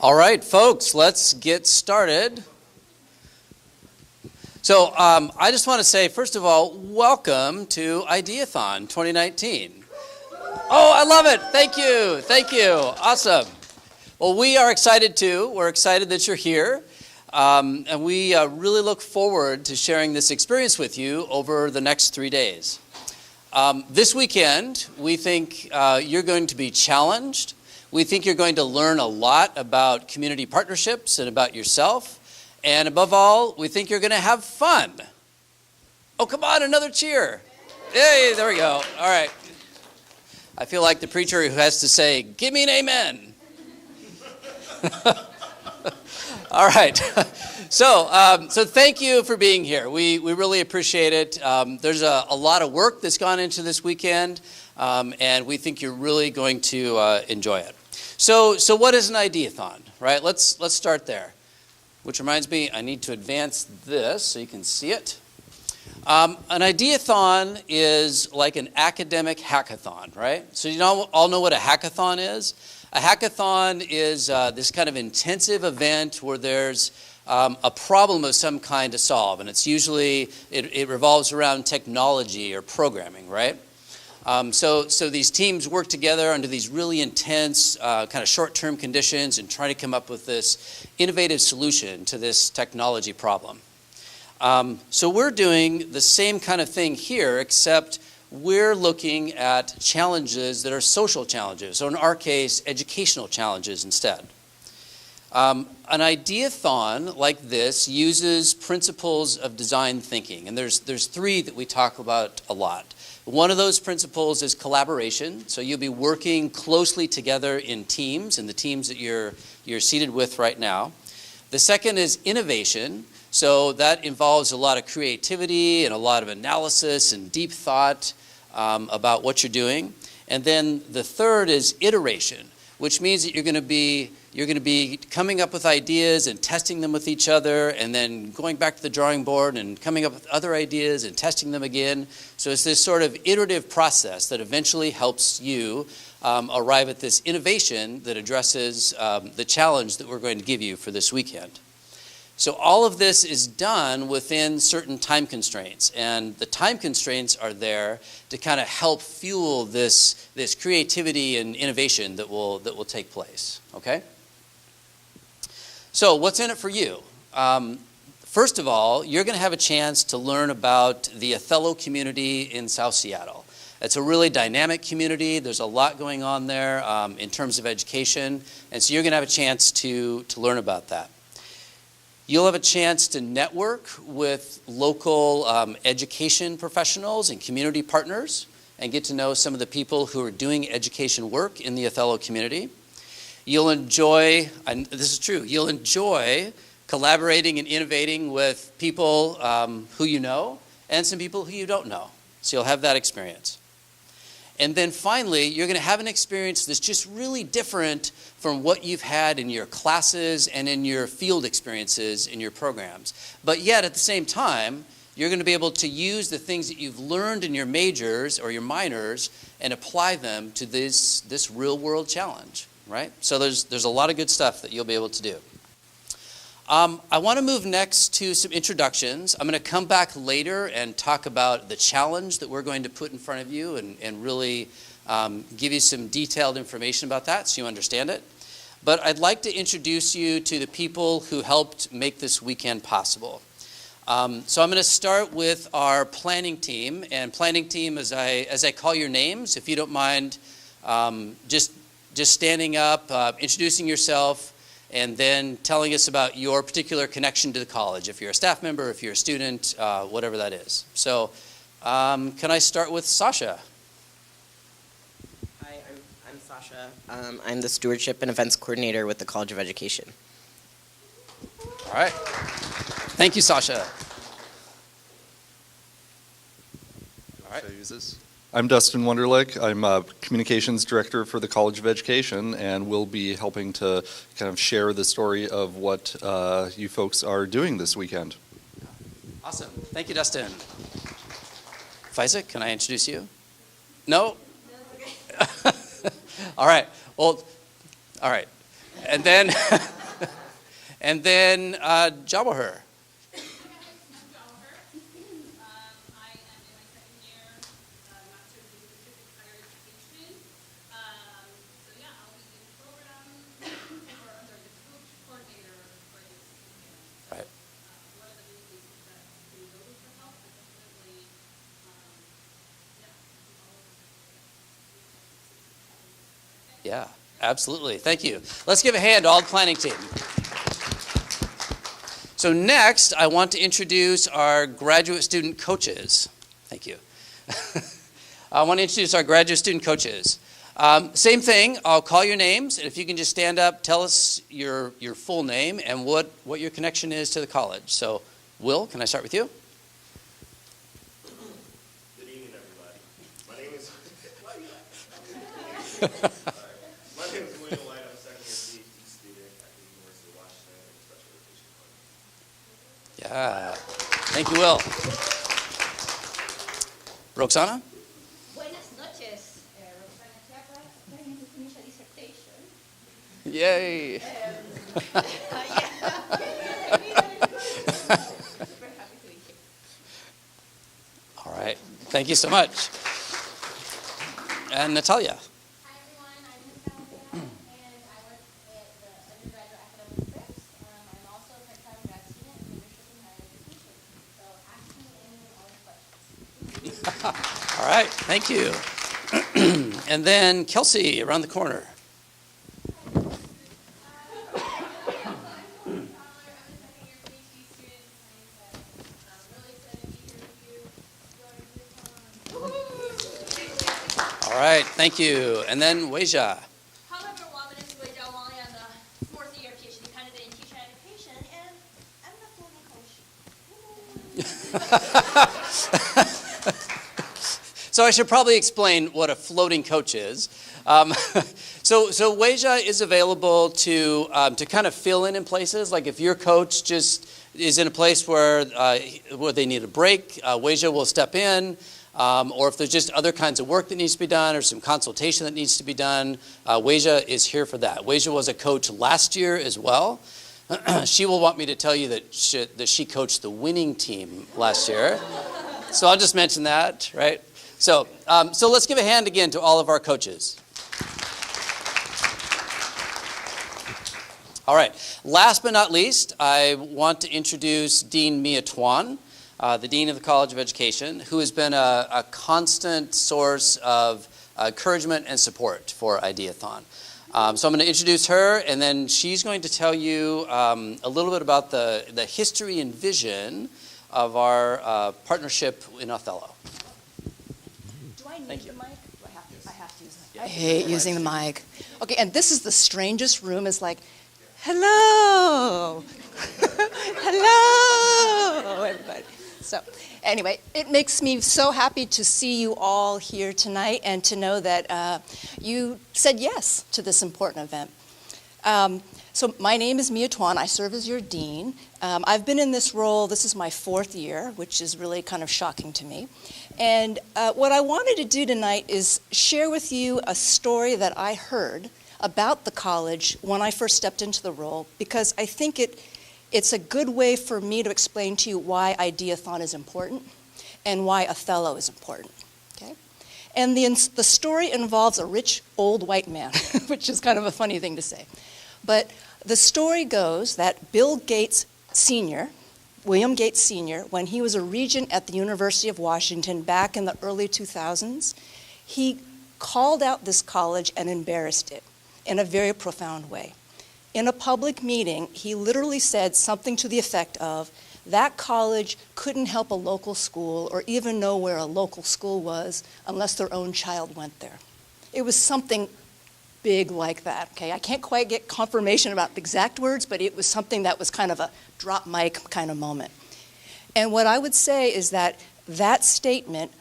All right, folks, let's get started. So I just want to say, first of all, welcome to Ideathon 2019. Oh, I love it. Thank you. Thank you. Awesome. Well, we are excited too. We're excited that you're here. And we really look forward to sharing this experience with you over the next 3 days. This weekend, we think you're going to be challenged. We think you're going to learn a lot about community partnerships and about yourself. And above all, we think you're going to have fun. Oh, come on, another cheer. Hey, there we go. All right. I feel like the preacher who has to say, give me an amen. All right. So thank you for being here. We really appreciate it. There's a lot of work that's gone into this weekend, and we think you're really going to enjoy it. So what is an Ideathon, right? Let's start there. Which reminds me, I need to advance this so you can see it. An Ideathon is like an academic hackathon, right? So you all know what a hackathon is? A hackathon is this kind of intensive event where there's a problem of some kind to solve, and it's usually, it revolves around technology or programming, right? So these teams work together under these really intense kind of short-term conditions and try to come up with this innovative solution to this technology problem. So we're doing the same kind of thing here, except we're looking at challenges that are social challenges, or in our case, educational challenges instead. An Ideathon like this uses principles of design thinking, and there's three that we talk about a lot. One of those principles is collaboration, so you'll be working closely together in teams, in the teams that you're seated with right now. The second is innovation, so that involves a lot of creativity and a lot of analysis and deep thought about what you're doing. And then the third is iteration, which means that you're going to be coming up with ideas and testing them with each other, and then going back to the drawing board and coming up with other ideas and testing them again. So it's this sort of iterative process that eventually helps you arrive at this innovation that addresses the challenge that we're going to give you for this weekend. So all of this is done within certain time constraints, and the time constraints are there to kind of help fuel this creativity and innovation that will take place. Okay? So what's in it for you? First of all, you're going to have a chance to learn about the Othello community in South Seattle. It's a really dynamic community. There's a lot going on there in terms of education, and so you're going to have a chance to learn about that. You'll have a chance to network with local education professionals and community partners and get to know some of the people who are doing education work in the Othello community. You'll enjoy, and this is true, you'll enjoy collaborating and innovating with people who you know and some people who you don't know. So you'll have that experience. And then finally, you're going to have an experience that's just really different from what you've had in your classes and in your field experiences in your programs. But yet, at the same time, you're going to be able to use the things that you've learned in your majors or your minors and apply them to this real-world challenge, right? So there's a lot of good stuff that you'll be able to do. I want to move next to some introductions. I'm going to come back later and talk about the challenge that we're going to put in front of you and really give you some detailed information about that so you understand it. But I'd like to introduce you to the people who helped make this weekend possible. So I'm going to start with our planning team. And planning team, as I call your names, if you don't mind just standing up, introducing yourself, and then telling us about your particular connection to the college, if you're a staff member, if you're a student, whatever that is. So can I start with Sasha? Hi, I'm Sasha. I'm the Stewardship and Events Coordinator with the College of Education. All right. Thank you, Sasha. All right. Should I use this? I'm Dustin Wunderlich. I'm a Communications Director for the College of Education, and we'll be helping to kind of share the story of what you folks are doing this weekend. Awesome. Thank you, Dustin. Faisal, can I introduce you? No? All right. Well, all right. And then, Jawahar. Yeah, absolutely. Thank you. Let's give a hand to all the planning team. So next, I want to introduce our graduate student coaches. Thank you. I want to introduce our graduate student coaches. Same thing, I'll call your names, and if you can just stand up, tell us your full name and what your connection is to the college. So, Will, can I start with you? Good evening, everybody. My name is William White. I'm a second year PhD student at the University of Washington in Special Education Department. Yeah. Thank you, Will. Roxana? Buenas noches, Roxana Chiapa. Trying to finish a dissertation. Yay. Super happy to be here. All right. Thank you so much. And Natalia? Hi everyone, I'm Natalia, and I work at the undergraduate academic affairs. I'm also a part-time grad student in leadership and higher education. So ask me all the questions. All right. Thank you. And then Kelsey around the corner. All right. Thank you. And then Weija. Hello everyone, my name is Wei Jiawang. I'm a fourth year PhD candidate in teacher education, and I'm the floating coach. So I should probably explain what a floating coach is. So Weija is available to kind of fill in places. Like if your coach just is in a place where they need a break, Weija will step in. Or if there's just other kinds of work that needs to be done or some consultation that needs to be done, Weija is here for that. Weija was a coach last year as well. She will want me to tell you that she coached the winning team last year. So I'll just mention that, right? So let's give a hand again to all of our coaches. All right. Last but not least, I want to introduce Dean Mia Tuan, the Dean of the College of Education, who has been a constant source of encouragement and support for Ideathon. So I'm going to introduce her, and then she's going to tell you a little bit about the history and vision of our partnership in Othello. Do I need Thank you. the mic? Do I have to use the mic? Yeah. I hate using the mic. Okay, and this is the strangest room. It's like, hello. Hello, everybody. So anyway, it makes me so happy to see you all here tonight and to know that you said yes to this important event. So my name is Mia Tuan. I serve as your dean. I've been in this role, this is my fourth year, which is really kind of shocking to me. And what I wanted to do tonight is share with you a story that I heard about the college when I first stepped into the role, because I think it's a good way for me to explain to you why Ideathon is important and why Othello is important. Okay? And the story involves a rich old white man, which is kind of a funny thing to say. But the story goes that Bill Gates Sr., William Gates Sr., when he was a regent at the University of Washington back in the early 2000s, he called out this college and embarrassed it in a very profound way. In a public meeting, he literally said something to the effect of, that college couldn't help a local school or even know where a local school was unless their own child went there. It was something big like that, okay? I can't quite get confirmation about the exact words, but it was something that was kind of a drop mic kind of moment. And what I would say is that that statement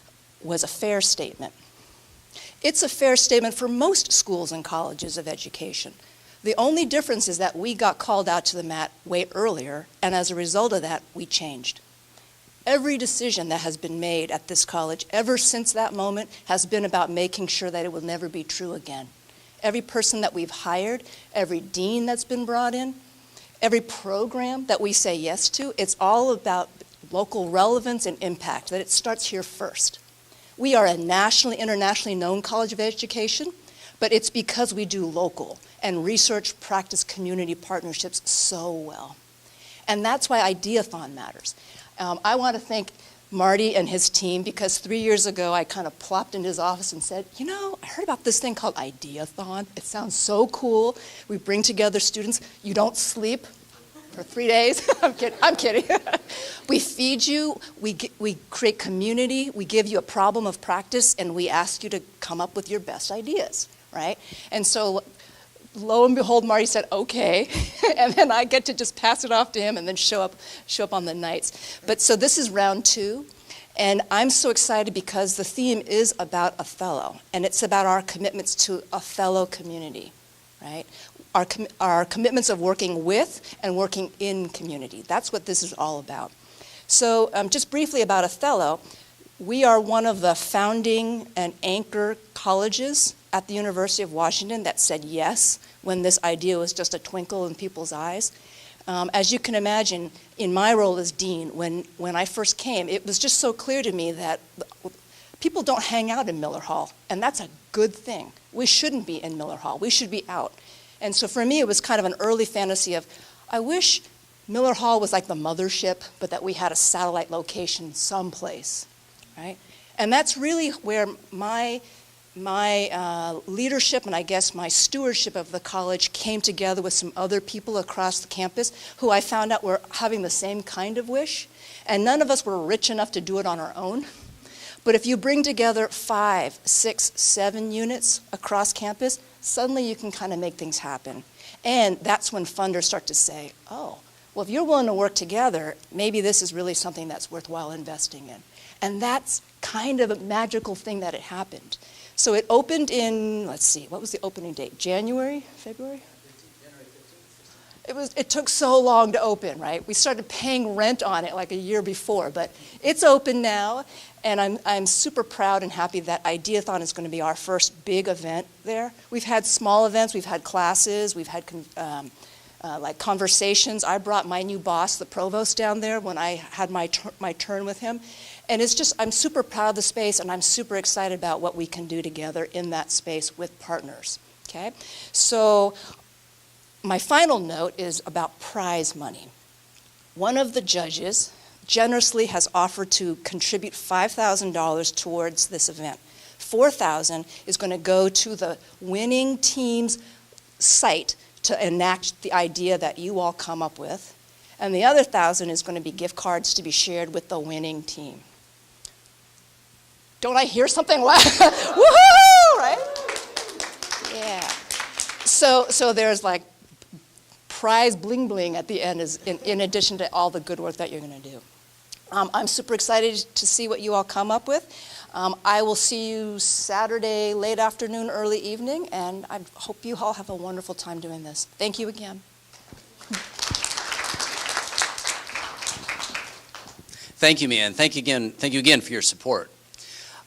was a fair statement. It's a fair statement for most schools and colleges of education. The only difference is that we got called out to the mat way earlier, and as a result of that, we changed. Every decision that has been made at this college ever since that moment has been about making sure that it will never be true again. every person that we've hired, every dean that's been brought in, every program that we say yes to, it's all about local relevance and impact, that it starts here first. We are a nationally, internationally known college of education, but it's because we do local and research, practice, community partnerships so well. And that's why Ideathon matters. I want to thank Marty and his team, because 3 years ago I kind of plopped into his office and said, you know, I heard about this thing called Ideathon. It sounds so cool. We bring together students. You don't sleep for 3 days. I'm kidding. We feed you. We create community. We give you a problem of practice, and we ask you to come up with your best ideas, right? And so lo and behold, Marty said, okay, and then I get to just pass it off to him and then show up on the nights. But so this is round 2, and I'm so excited because the theme is about Othello, and it's about our commitments to a fellow community, right? Our commitments of working with and working in community. That's what this is all about. So just briefly about Othello, we are one of the founding and anchor colleges at the University of Washington that said yes when this idea was just a twinkle in people's eyes. As you can imagine, in my role as dean, when I first came, it was just so clear to me that people don't hang out in Miller Hall, and that's a good thing. We shouldn't be in Miller Hall. We should be out. And so for me, it was kind of an early fantasy of, I wish Miller Hall was like the mothership, but that we had a satellite location someplace, right? And that's really where my leadership and I guess my stewardship of the college came together with some other people across the campus who I found out were having the same kind of wish. And none of us were rich enough to do it on our own. But if you bring together 5, 6, 7 units across campus, suddenly you can kind of make things happen. And that's when funders start to say, oh, well, if you're willing to work together, maybe this is really something that's worthwhile investing in. And that's kind of a magical thing that it happened. So it opened in, let's see, what was the opening date? January, February? It took so long to open, right? We started paying rent on it like a year before, but it's open now, and I'm super proud and happy that Ideathon is going to be our first big event there. We've had small events, we've had classes, we've had like conversations. I brought my new boss, the provost, down there when I had my turn with him. And it's just, I'm super proud of the space, and I'm super excited about what we can do together in that space with partners, okay? So my final note is about prize money. One of the judges generously has offered to contribute $5,000 towards this event. $4,000 is going to go to the winning team's site to enact the idea that you all come up with. And the other $1,000 is going to be gift cards to be shared with the winning team. Don't I hear something like, woohoo, right? Yeah. So there's like prize bling bling at the end is in addition to all the good work that you're going to do. I'm super excited to see what you all come up with. I will see you Saturday late afternoon, early evening, and I hope you all have a wonderful time doing this. Thank you again. Thank you, Mia, and thank you again for your support.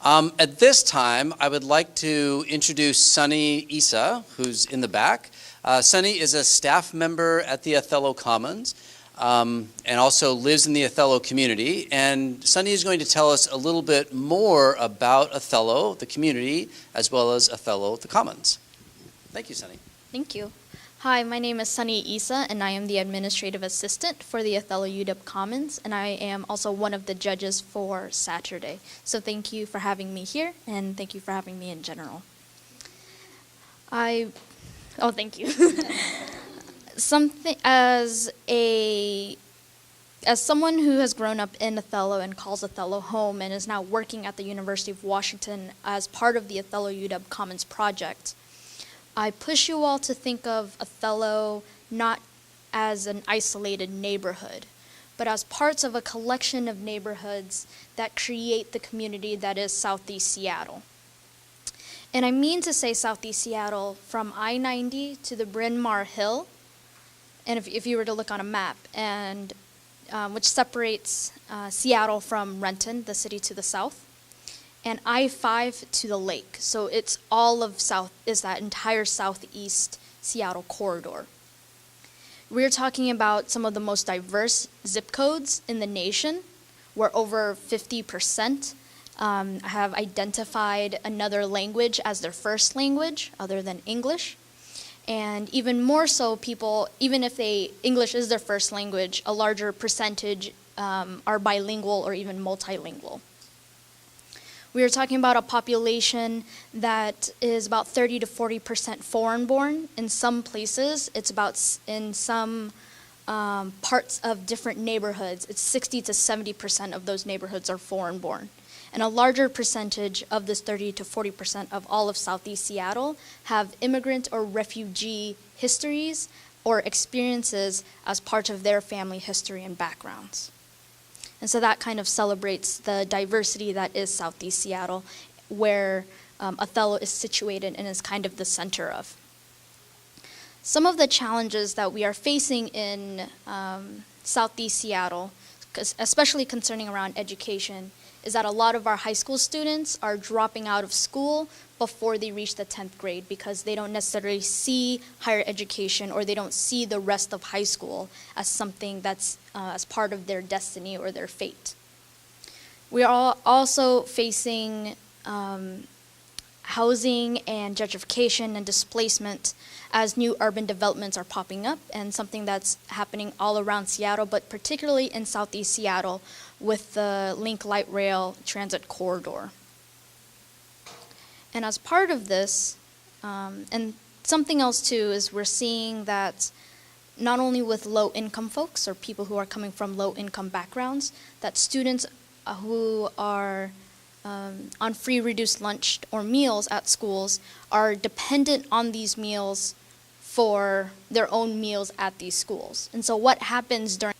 At this time, I would like to introduce Sunny Issa, who's in the back. Sunny is a staff member at the Othello Commons and also lives in the Othello community. And Sunny is going to tell us a little bit more about Othello, the community, as well as Othello, the Commons. Thank you, Sunny. Thank you. Hi, my name is Sunny Issa, and I am the administrative assistant for the Othello UW Commons, and I am also one of the judges for Saturday. So thank you for having me here, and thank you for having me in general. Thank you. As someone who has grown up in Othello and calls Othello home and is now working at the University of Washington as part of the Othello UW Commons project, I push you all to think of Othello not as an isolated neighborhood, but as parts of a collection of neighborhoods that create the community that is Southeast Seattle. And I mean to say Southeast Seattle from I-90 to the Bryn Mawr Hill, and if you were to look on a map, and which separates Seattle from Renton, the city to the south. and I-5 to the lake. So it's all of that entire southeast Seattle corridor. We're talking about some of the most diverse zip codes in the nation, where over 50% have identified another language as their first language other than English. And even more so, people, even if English is their first language, a larger percentage are bilingual or even multilingual. We are talking about a population that is about 30 to 40% foreign-born. In some places, it's about, in some parts of different neighborhoods, it's 60 to 70% of those neighborhoods are foreign-born. And a larger percentage of this 30 to 40% of all of Southeast Seattle have immigrant or refugee histories or experiences as part of their family history and backgrounds. And so that kind of celebrates the diversity that is Southeast Seattle, where Othello is situated and is kind of the center of. Some of the challenges that we are facing in Southeast Seattle, especially concerning around education, is that a lot of our high school students are dropping out of school before they reach the 10th grade because they don't necessarily see higher education, or they don't see the rest of high school as something that's as part of their destiny or their fate. We are also facing housing and gentrification and displacement as new urban developments are popping up, and something that's happening all around Seattle, but particularly in Southeast Seattle with the Link Light Rail Transit Corridor. And as part of this, and something else too, is we're seeing that not only with low-income folks or people who are coming from low-income backgrounds, that students who are on free reduced lunch or meals at schools are dependent on these meals for their own meals at these schools. And so what happens during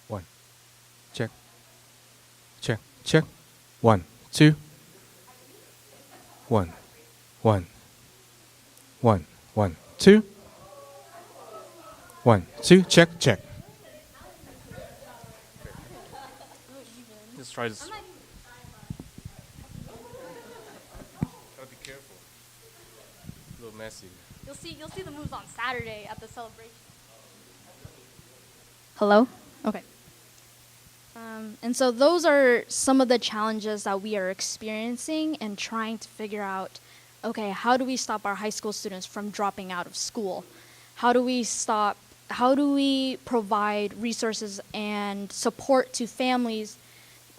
One. Check. Check. Check. 1, 2. 1. 1. 1. 1, 2. 1, 2. Check. Check. Let's try this. Gotta be careful. A little messy. You'll see the moves on Saturday at the celebration. Hello? Okay. And so those are some of the challenges that we are experiencing and trying to figure out, okay, how do we stop our high school students from dropping out of school? How do we provide resources and support to families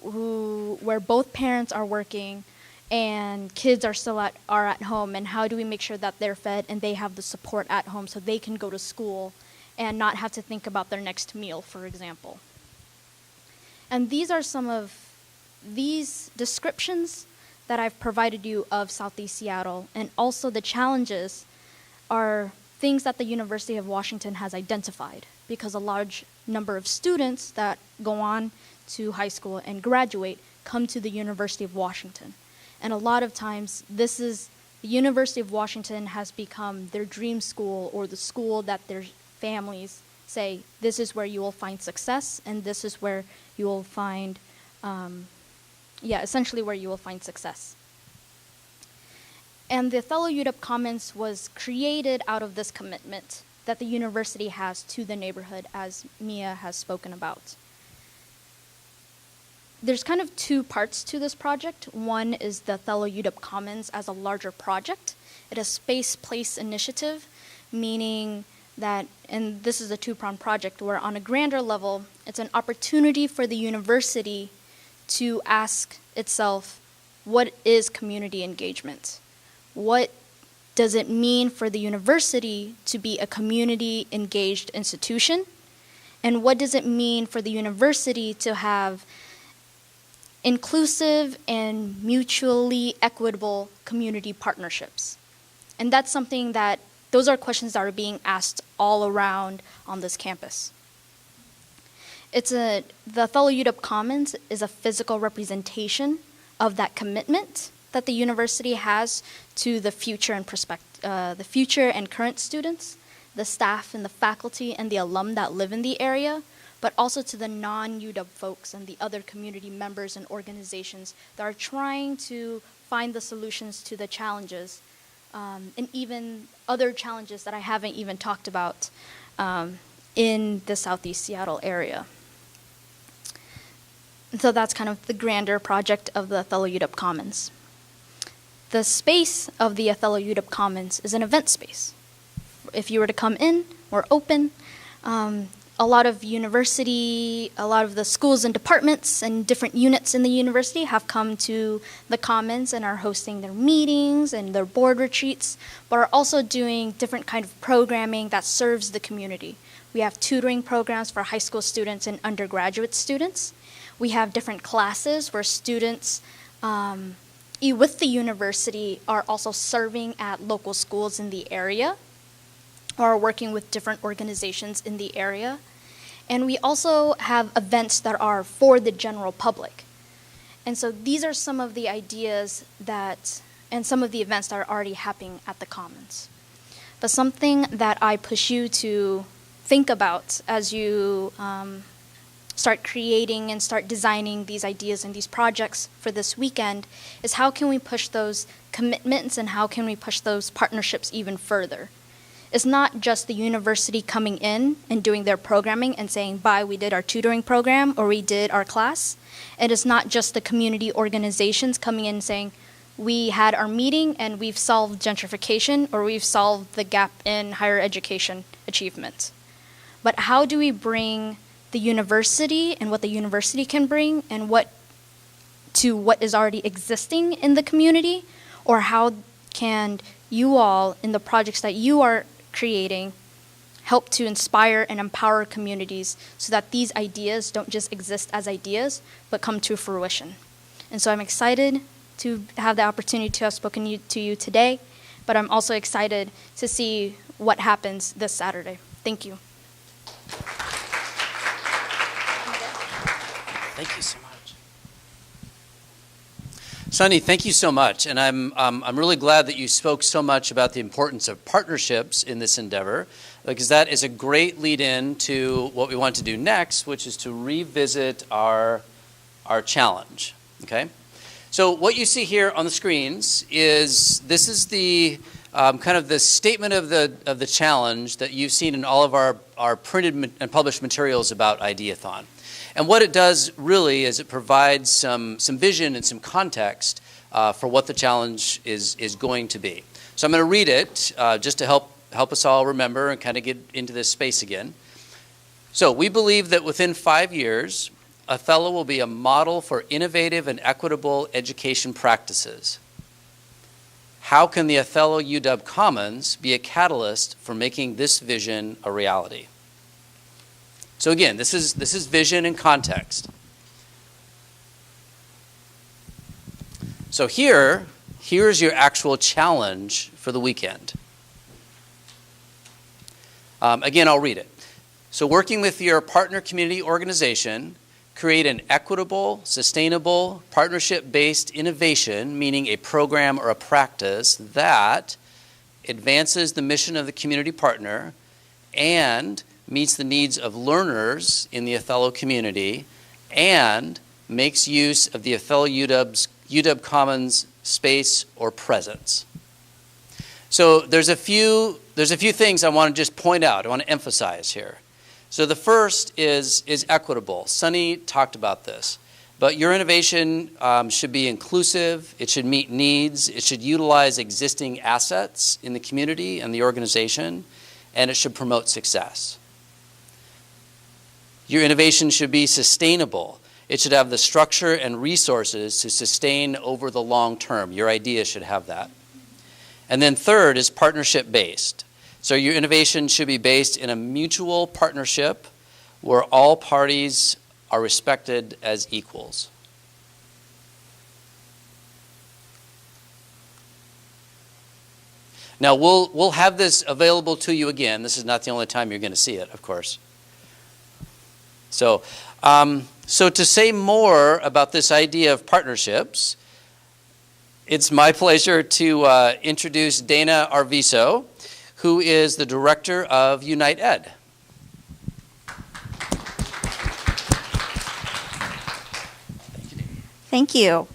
where both parents are working and kids are still at home, and how do we make sure that they're fed and they have the support at home so they can go to school and not have to think about their next meal, for example. And these are some of these descriptions that I've provided you of Southeast Seattle, and also the challenges are things that the University of Washington has identified, because a large number of students that go on to high school and graduate come to the University of Washington. And a lot of times the University of Washington has become their dream school, or the school that their families say, this is where you will find success, and this is where you will find, essentially where you will find success. And the Othello UW Commons was created out of this commitment that the university has to the neighborhood, as Mia has spoken about. There's kind of two parts to this project. One is the Othello UW Commons as a larger project. It is a space-place initiative, meaning that, and this is a two-pronged project, where on a grander level, it's an opportunity for the university to ask itself, what is community engagement? What does it mean for the university to be a community-engaged institution? And what does it mean for the university to have inclusive and mutually equitable community partnerships? And that's something that, those are questions that are being asked all around on this campus. The Othello UW Commons is a physical representation of that commitment that the university has to the future and current students, the staff and the faculty and the alum that live in the area, but also to the non-UW folks and the other community members and organizations that are trying to find the solutions to the challenges, and even other challenges that I haven't even talked about in the Southeast Seattle area. And so that's kind of the grander project of the Othello UW Commons. The space of the Othello UW Commons is an event space. If you were to come in, we're open. A lot of the schools and departments and different units in the university have come to the Commons and are hosting their meetings and their board retreats, but are also doing different kind of programming that serves the community. We have tutoring programs for high school students and undergraduate students. We have different classes where students with the university are also serving at local schools in the area or are working with different organizations in the area. And we also have events that are for the general public. And so these are some of the ideas and some of the events that are already happening at the Commons. But something that I push you to think about as you start creating and start designing these ideas and these projects for this weekend is how can we push those commitments and how can we push those partnerships even further? It's not just the university coming in and doing their programming and saying, bye, we did our tutoring program or we did our class. It is not just the community organizations coming in and saying, we had our meeting and we've solved gentrification or we've solved the gap in higher education achievement. But how do we bring the university and what the university can bring and what is already existing in the community? Or how can you all, in the projects that you are creating, help to inspire and empower communities so that these ideas don't just exist as ideas, but come to fruition? And so I'm excited to have the opportunity to have spoken to you today, but I'm also excited to see what happens this Saturday. Thank you. Thank you so much. Sunny, thank you so much. And I'm really glad that you spoke so much about the importance of partnerships in this endeavor, because that is a great lead-in to what we want to do next, which is to revisit our challenge, okay? So what you see here on the screens is, this is the kind of the statement of the challenge that you've seen in all of our printed and published materials about Ideathon. And what it does really is it provides some vision and some context for what the challenge is going to be. So I'm going to read it just to help us all remember and kind of get into this space again. So we believe that within 5 years, Othello will be a model for innovative and equitable education practices. How can the Othello UW Commons be a catalyst for making this vision a reality? So again, this is vision and context. So here's your actual challenge for the weekend. Again, I'll read it. So working with your partner community organization, create an equitable, sustainable, partnership-based innovation, meaning a program or a practice that advances the mission of the community partner and meets the needs of learners in the Othello community and makes use of the Othello UW Commons space or presence. So there's a few things I want to just point out, I want to emphasize here. So the first is equitable. Sunny talked about this. But your innovation should be inclusive, it should meet needs, it should utilize existing assets in the community and the organization, and it should promote success. Your innovation should be sustainable. It should have the structure and resources to sustain over the long term. Your idea should have that. And then third is partnership-based. So your innovation should be based in a mutual partnership where all parties are respected as equals. Now, we'll have this available to you again. This is not the only time you're going to see it, of course. So to say more about this idea of partnerships, it's my pleasure to introduce Dana Arviso, who is the director of Unite Ed. Thank you.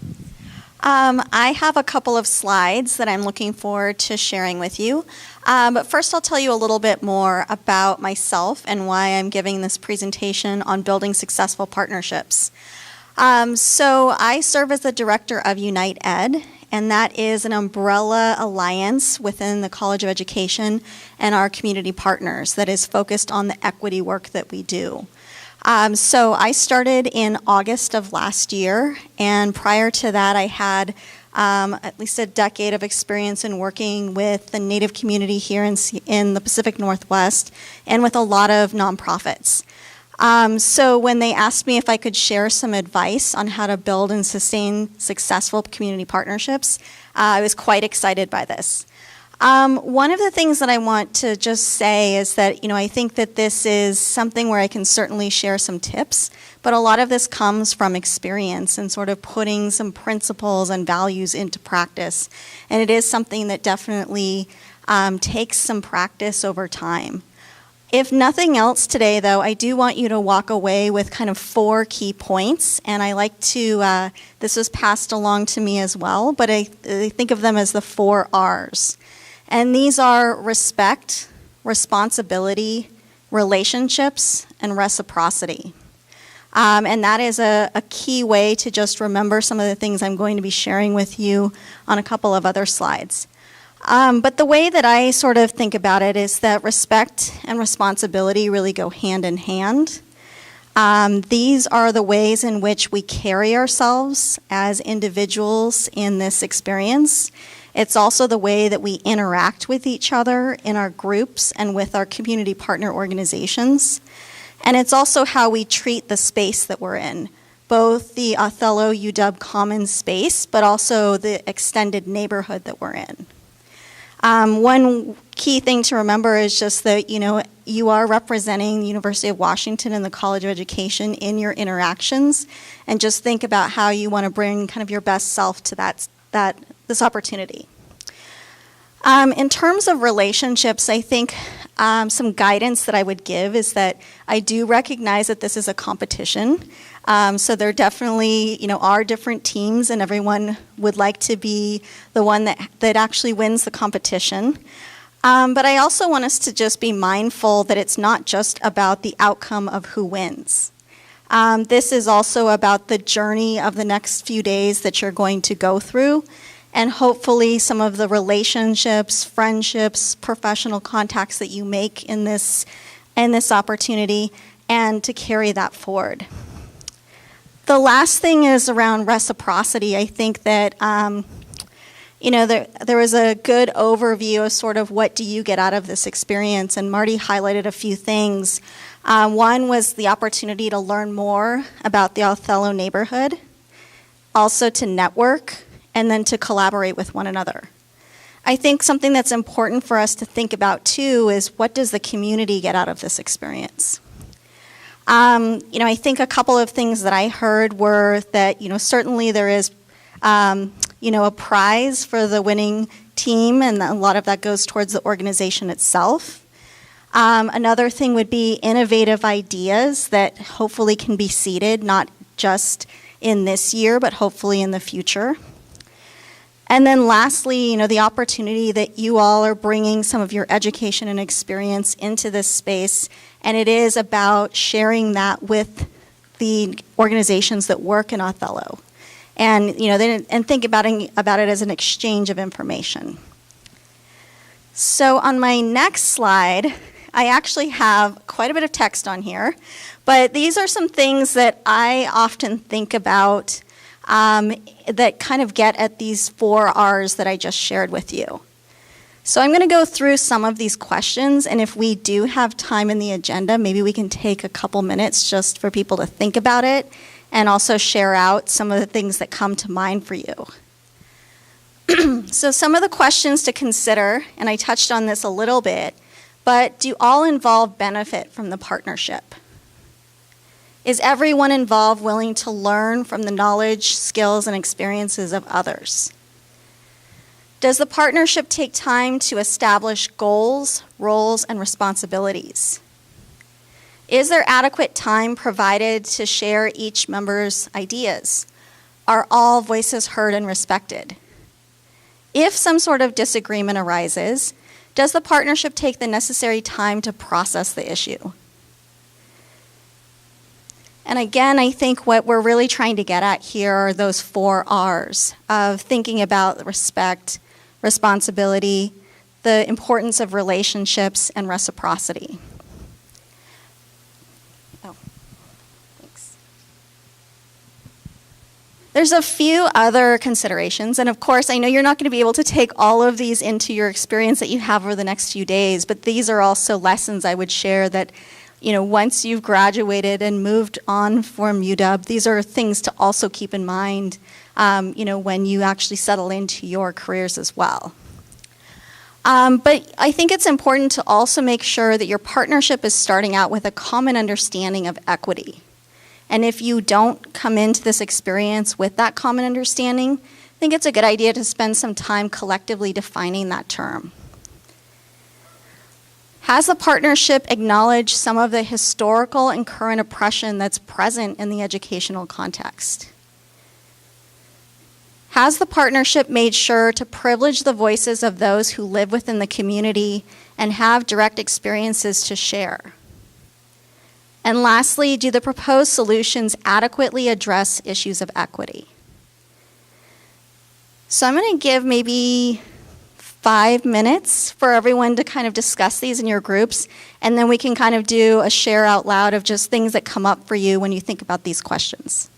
I have a couple of slides that I'm looking forward to sharing with you. But first I'll tell you a little bit more about myself and why I'm giving this presentation on building successful partnerships. So I serve as the director of Unite Ed, and that is an umbrella alliance within the College of Education and our community partners that is focused on the equity work that we do. So I started in August of last year, and prior to that I had at least a decade of experience in working with the Native community here in the Pacific Northwest and with a lot of nonprofits. So when they asked me if I could share some advice on how to build and sustain successful community partnerships, I was quite excited by this. One of the things that I want to just say is that, I think that this is something where I can certainly share some tips, but a lot of this comes from experience and sort of putting some principles and values into practice. And it is something that definitely takes some practice over time. If nothing else today, though, I do want you to walk away with kind of 4 key points, and I like to, this was passed along to me as well, but I think of them as the 4 R's. And these are respect, responsibility, relationships, and reciprocity. And that is a key way to just remember some of the things I'm going to be sharing with you on a couple of other slides. But the way that I sort of think about it is that respect and responsibility really go hand in hand. These are the ways in which we carry ourselves as individuals in this experience. It's also the way that we interact with each other in our groups and with our community partner organizations. And it's also how we treat the space that we're in, both the Othello UW Commons space, but also the extended neighborhood that we're in. One key thing to remember is just that, you are representing the University of Washington and the College of Education in your interactions, and just think about how you want to bring kind of your best self to this opportunity. In terms of relationships, I think some guidance that I would give is that I do recognize that this is a competition. So there definitely, are different teams, and everyone would like to be the one that actually wins the competition. But I also want us to just be mindful that it's not just about the outcome of who wins. This is also about the journey of the next few days that you're going to go through, and hopefully some of the relationships, friendships, professional contacts that you make in this opportunity, and to carry that forward. The last thing is around reciprocity. I think that there was a good overview of sort of what do you get out of this experience, and Marty highlighted a few things. One was the opportunity to learn more about the Othello neighborhood, also to network, and then to collaborate with one another. I think something that's important for us to think about too is what does the community get out of this experience? I think a couple of things that I heard were that, certainly there is, a prize for the winning team, and a lot of that goes towards the organization itself. Another thing would be innovative ideas that hopefully can be seeded, not just in this year, but hopefully in the future. And then lastly, the opportunity that you all are bringing some of your education and experience into this space, and it is about sharing that with the organizations that work in Othello. And, and think about it as an exchange of information. So on my next slide, I actually have quite a bit of text on here, but these are some things that I often think about that kind of get at these 4 R's that I just shared with you. So I'm going to go through some of these questions, and if we do have time in the agenda, maybe we can take a couple minutes just for people to think about it and also share out some of the things that come to mind for you. So some of the questions to consider, and I touched on this a little bit, but do all involved benefit from the partnership? Is everyone involved willing to learn from the knowledge, skills, and experiences of others? Does the partnership take time to establish goals, roles, and responsibilities? Is there adequate time provided to share each member's ideas? Are all voices heard and respected? If some sort of disagreement arises, does the partnership take the necessary time to process the issue? And again, I think what we're really trying to get at here are those 4 R's of thinking about respect, responsibility, the importance of relationships, and reciprocity. Oh, thanks. There's a few other considerations, and of course, I know you're not going to be able to take all of these into your experience that you have over the next few days, but these are also lessons I would share that, once you've graduated and moved on from UW, these are things to also keep in mind, when you actually settle into your careers as well. But I think it's important to also make sure that your partnership is starting out with a common understanding of equity. And if you don't come into this experience with that common understanding, I think it's a good idea to spend some time collectively defining that term. Has the partnership acknowledged some of the historical and current oppression that's present in the educational context? Has the partnership made sure to privilege the voices of those who live within the community and have direct experiences to share? And lastly, do the proposed solutions adequately address issues of equity? So I'm going to give maybe 5 minutes for everyone to kind of discuss these in your groups, and then we can kind of do a share out loud of just things that come up for you when you think about these questions.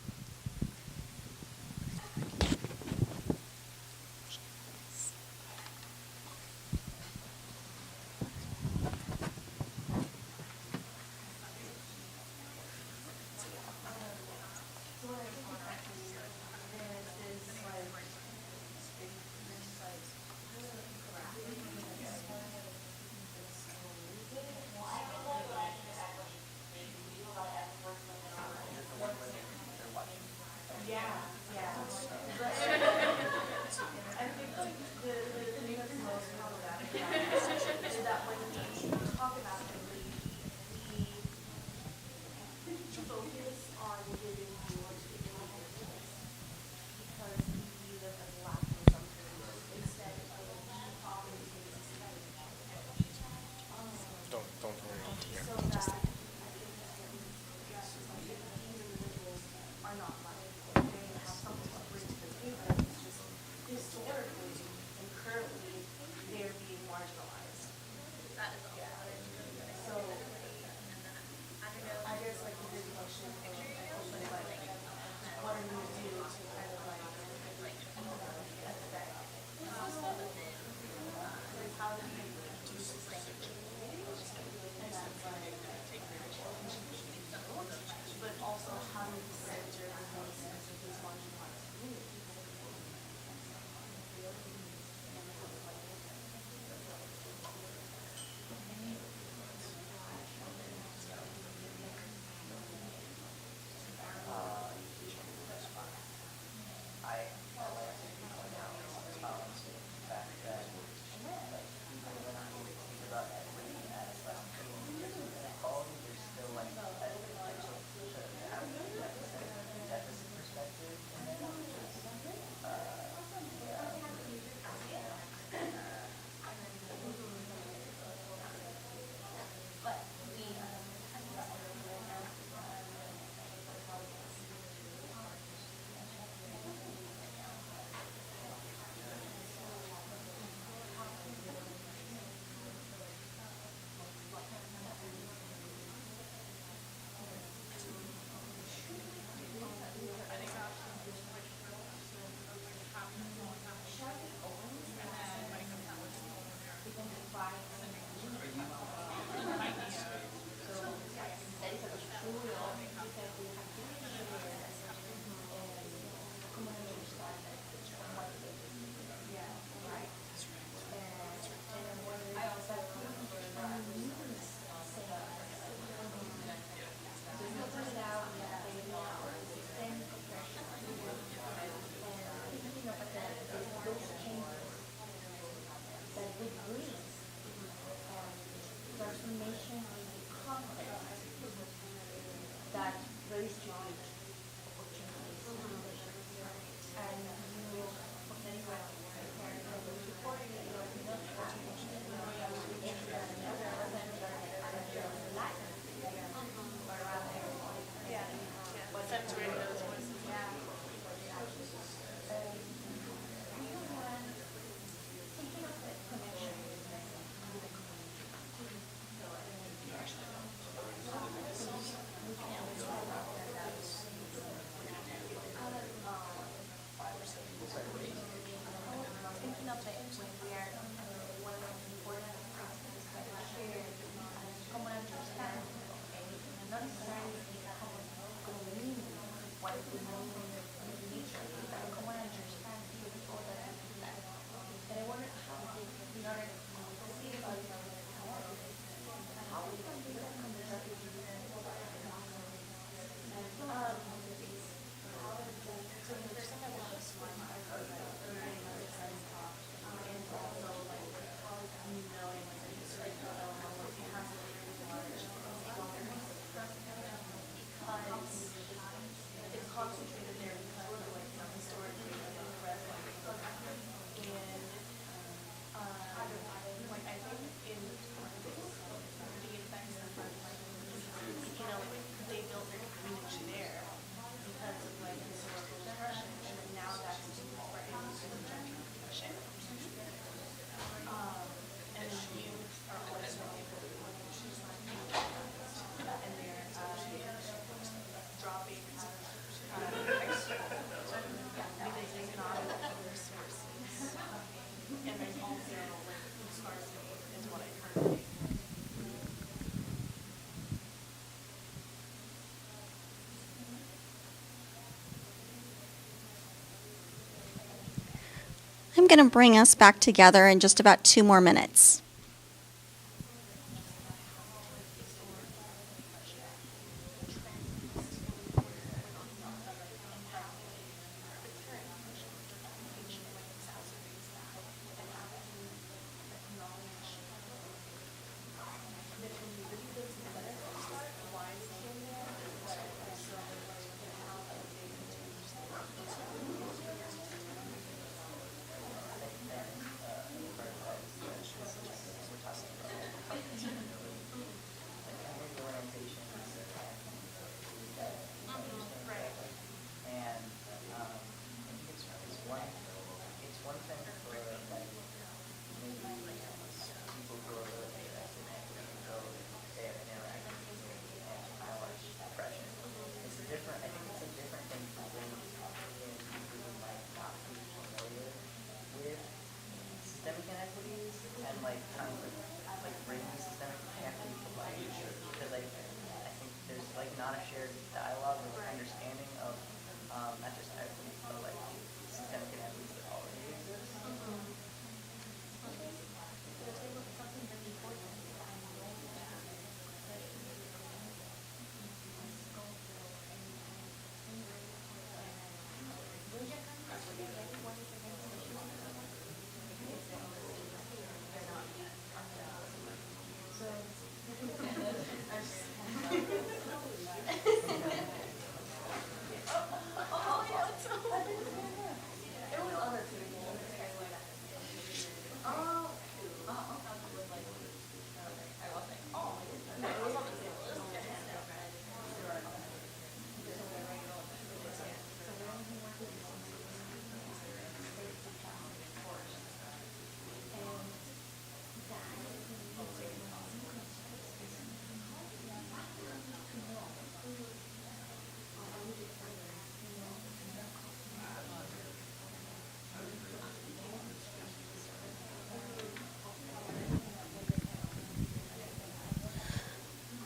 I'm going to bring us back together in just about 2 more minutes.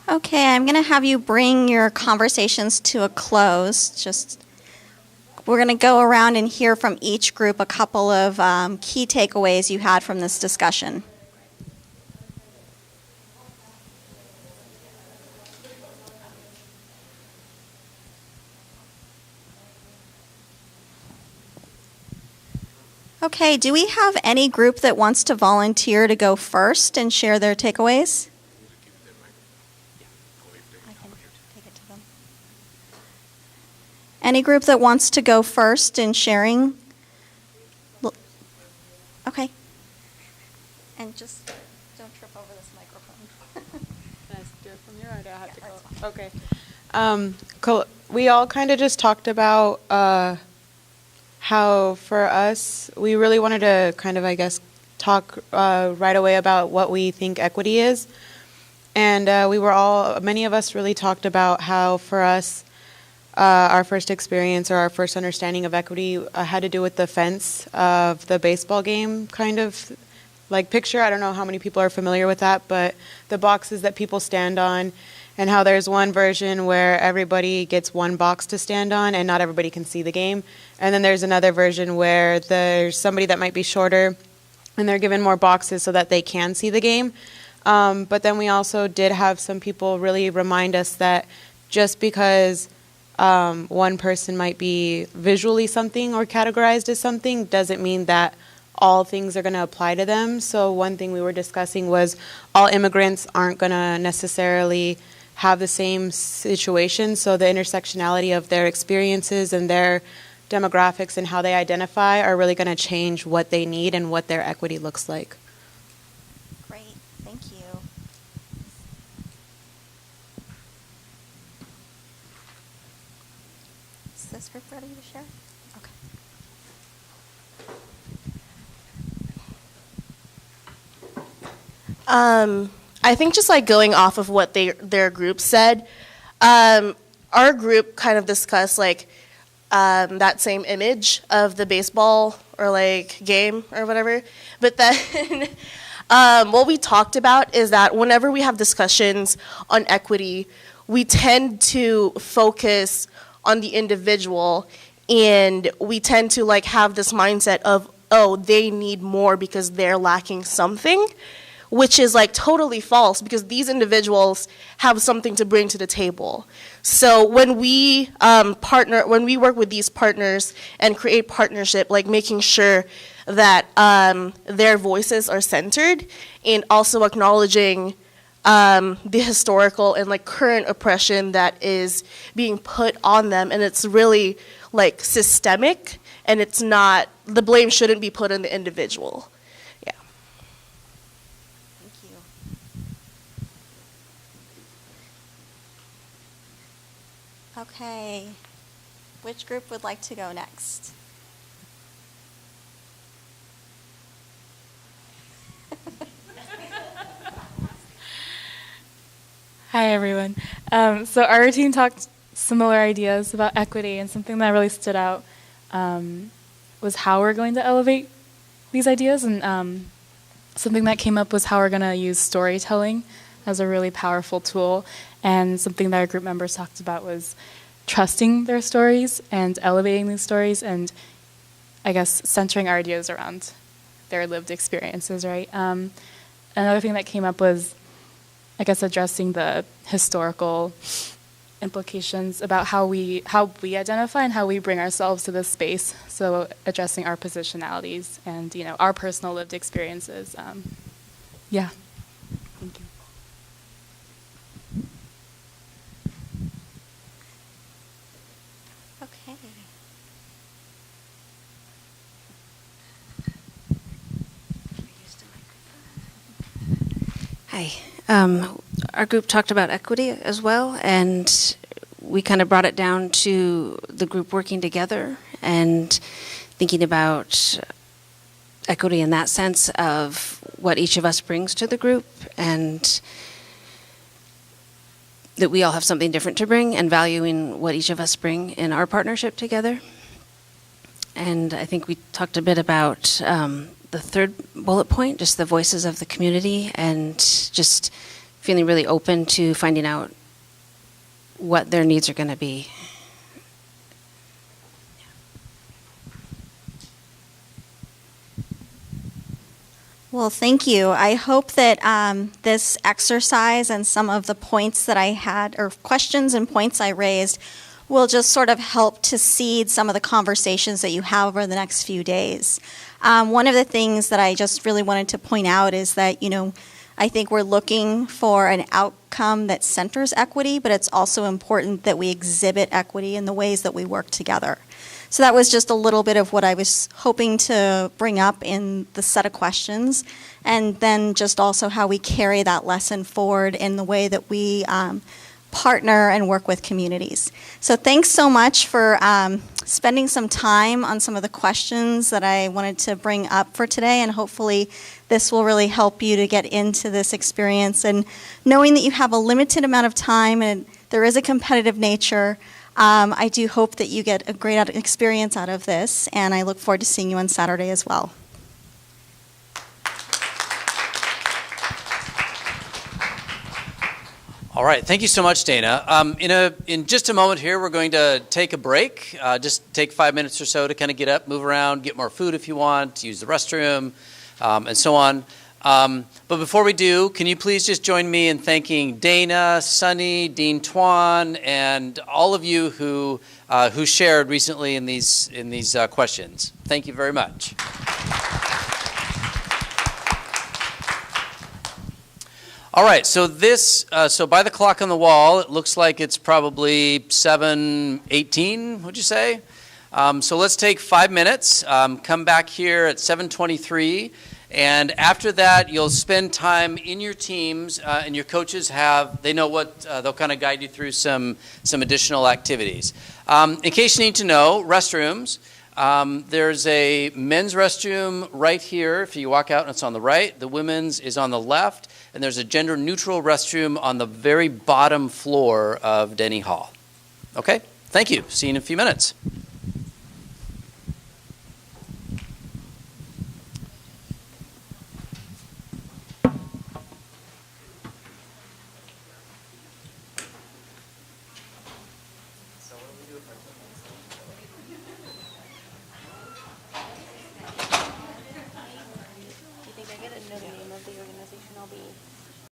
Okay, I'm going to have you bring your conversations to a close. We're going to go around and hear from each group a couple of key takeaways you had from this discussion. Okay, do we have any group that wants to volunteer to go first and share their takeaways? Any group that wants to go first in sharing? Okay. And just don't trip over this microphone. Can I do it from here, or do I have to go? Okay. We all kind of just talked about how for us, we really wanted to kind of, I guess, talk right away about what we think equity is. And many of us really talked about how for us, our first experience or our first understanding of equity had to do with the fence of the baseball game kind of like picture. I don't know how many people are familiar with that, but the boxes that people stand on, and how there's one version where everybody gets one box to stand on and not everybody can see the game. And then there's another version where there's somebody that might be shorter and they're given more boxes so that they can see the game. But then we also did have some people really remind us that just because one person might be visually something or categorized as something doesn't mean that all things are going to apply to them. So one thing we were discussing was all immigrants aren't going to necessarily have the same situation, so the intersectionality of their experiences and their demographics and how they identify are really going to change what they need and what their equity looks like. Great, thank you. Is this group ready to share? Okay. I think just like going off of what their group said, our group kind of discussed like that same image of the baseball or like game or whatever. But then what we talked about is that whenever we have discussions on equity, we tend to focus on the individual, and we tend to like have this mindset of, oh, they need more because they're lacking something, which is like totally false because these individuals have something to bring to the table. So when we when we work with these partners and create partnership, like making sure that their voices are centered and also acknowledging the historical and like current oppression that is being put on them, and it's really like systemic, and it's not, the blame shouldn't be put on the individual. Okay, which group would like to go next? Hi, everyone. So our team talked similar ideas about equity, and something that really stood out was how we're going to elevate these ideas, and something that came up was how we're going to use storytelling as a really powerful tool. And something that our group members talked about was trusting their stories and elevating these stories, and I guess centering our ideas around their lived experiences, right? Another thing that came up was, I guess, addressing the historical implications about how we identify and how we bring ourselves to this space. So addressing our positionalities and, you know, our personal lived experiences. Yeah. Thank you. Okay. Hi. Our group talked about equity as well, and we kind of brought it down to the group working together and thinking about equity in that sense of what each of us brings to the group, and that we all have something different to bring, and valuing what each of us bring in our partnership together. And I think we talked a bit about the third bullet point, just the voices of the community, and just feeling really open to finding out what their needs are going to be. Well, thank you. I hope that this exercise and some of the points that I had, or questions and points I raised, will just sort of help to seed some of the conversations that you have over the next few days. One of the things that I just really wanted to point out is that, you know, I think we're looking for an outcome that centers equity, but it's also important that we exhibit equity in the ways that we work together. So that was just a little bit of what I was hoping to bring up in the set of questions, and then just also how we carry that lesson forward in the way that we partner and work with communities. So thanks so much for spending some time on some of the questions that I wanted to bring up for today, and hopefully this will really help you to get into this experience. And knowing that you have a limited amount of time and there is a competitive nature, I do hope that you get a great experience out of this, and I look forward to seeing you on Saturday as well. All right, thank you so much, Dana. In just a moment here, we're going to take a break. Just take 5 minutes or so to kind of get up, move around, get more food if you want, use the restroom, and so on. But before we do, can you please just join me in thanking Dana, Sunny, Dean Tuan, and all of you who shared recently in these questions. Thank you very much. All right, so so by the clock on the wall, it looks like it's probably 7:18, would you say? So let's take 5 minutes, come back here at 7:23, and after that, you'll spend time in your teams, and your coaches they know what, they'll kind of guide you through some additional activities. In case you need to know, restrooms. There's a men's restroom right here. If you walk out, and it's on the right. The women's is on the left. And there's a gender-neutral restroom on the very bottom floor of Denny Hall. Okay? Thank you. See you in a few minutes.